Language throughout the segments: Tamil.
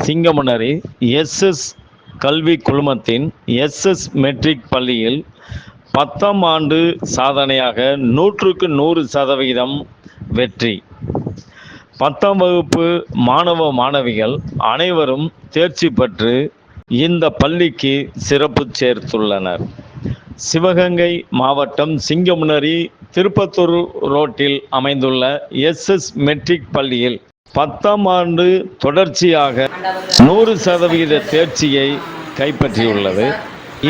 சிங்கமுனரி எஸ்எஸ் கல்வி குழுமத்தின் எஸ்எஸ் மெட்ரிக் பள்ளியில் 10ஆம் ஆண்டு சாதனையாக 100% வெற்றி. 10ஆம் வகுப்பு மாணவ மாணவிகள் அனைவரும் தேர்ச்சி பெற்று இந்த பள்ளிக்கு சிறப்பு சேர்த்துள்ளனர். சிவகங்கை மாவட்டம் சிங்கமுனரி திருப்பத்தூர் ரோட்டில் அமைந்துள்ள எஸ்எஸ் மெட்ரிக் பள்ளியில் 10ஆம் ஆண்டு தொடர்ச்சியாக 100% தேர்ச்சியை கைப்பற்றியுள்ளது.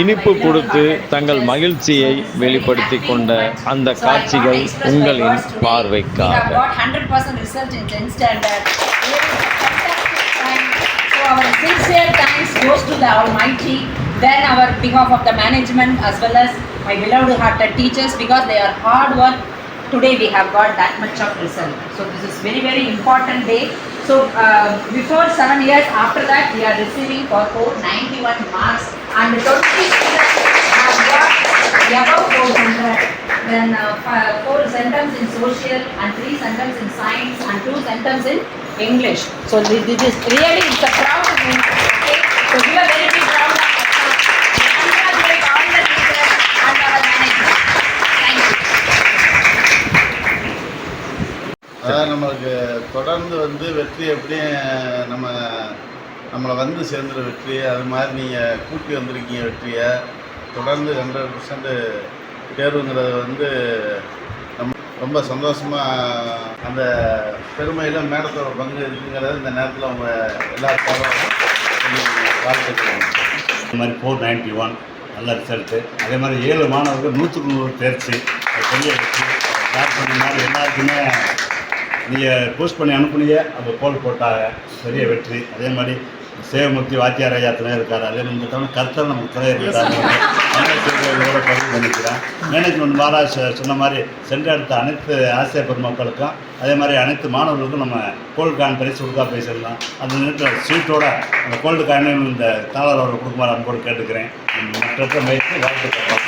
இனிப்பு கொடுத்து தங்கள் மகிழ்ச்சியை வெளிப்படுத்திக் கொண்ட அந்த காட்சிகள் உங்களின் பார்வைக்காக. Our sincere thanks goes to the Almighty, then our behalf of the management as well as my beloved hearted teachers, because they are hard work. Today we have got that much of result. So this is very, very important day. So before 7 years, after that we are receiving for 491 marks, and 20 students have got above 400. Then 4 centums in social and 3 centums in science and 2 centums in English. So this is really, it's a proud moment. Okay? So we are very big round of applause. Congratulate all the teachers and our management. Thank you. நமக்கு தொடர்ந்து வெற்றி எப்படி நம்மளை சேர்ந்துற வெற்றி, அது மாதிரி நீங்கள் கூட்டி வந்திருக்கீங்க வெற்றியை. தொடர்ந்து 100% தேர்வுங்கிறது ரொம்ப சந்தோஷமாக அந்த பெருமையில் மேடத்தோட பங்கு இருக்குங்கிறது இந்த நேரத்தில் அவங்க எல்லாருக்கும் வாழ்த்துக்கள். இது மாதிரி 491 நல்ல ரிசல்ட்டு. அதே மாதிரி 7 மாணவர்கள் 100க்கு 100 தேர்ச்சி, பெரிய வெற்றி. ஸ்டார்ட் பண்ண மாதிரி எல்லாருக்குமே நீங்கள் போஸ்ட் பண்ணி அனுப்புனீங்க, அந்த கோல் போட்டாங்க, பெரிய வெற்றி. அதே மாதிரி சேவமூர்த்தி வாத்தியார் ஐயா துணை இருக்கார். அதே மாதிரி இந்த தவிர கர்த்தர் நமக்கு துணை இருக்கிறாங்க. பதிவு பண்ணிக்கிறேன். மேனேஜ்மெண்ட் மகாராஜ் சொன்ன மாதிரி சென்றெடுத்த அனைத்து ஆசிரியர் பெருமக்களுக்கும், அதே மாதிரி அனைத்து மாணவர்களுக்கும் நம்ம கோல்டு காயின் பரிசு கொடுக்கா பேசிடலாம். அந்த நேரத்தில் சீட்டோட அந்த கோல்டு காயினும் இந்த தாளரோட கொடுக்குமாறு அன்போடு கேட்டுக்கிறேன். மற்ற முயற்சி வாழ்த்துக்கள்.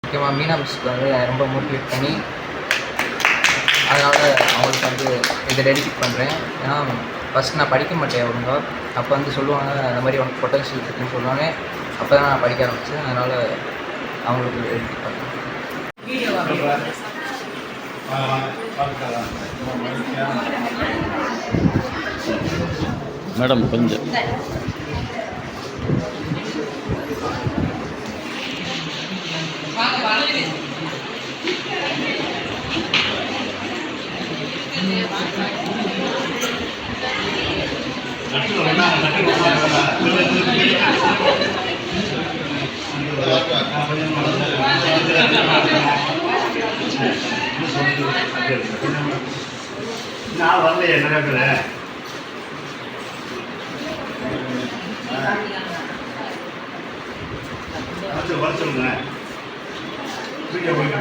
முக்கியமாக மீனா மிஸ்க்கு ரொம்ப மோட்டிவேட் பண்ணி, அதனால் அவங்களுக்கு இதை டெடிகேட் பண்ணுறேன். ஏன்னா ஃபஸ்ட் நான் படிக்க மாட்டேன் ஒழுங்கா. அப்போ சொல்லுவாங்க அந்த மாதிரி உனக்கு பொட்டன்ஷியல் இருக்குன்னு சொல்லுவாங்க. அப்போ தான் நான் படிக்க ஆரம்பித்தேன். அதனால் அவங்களுக்கு டெடிகேட் பண்ணுறேன். மேடம் கொஞ்சம் நான் வரலையே நடக்கல. வர சொல்லுங்க. வீடியோ போய்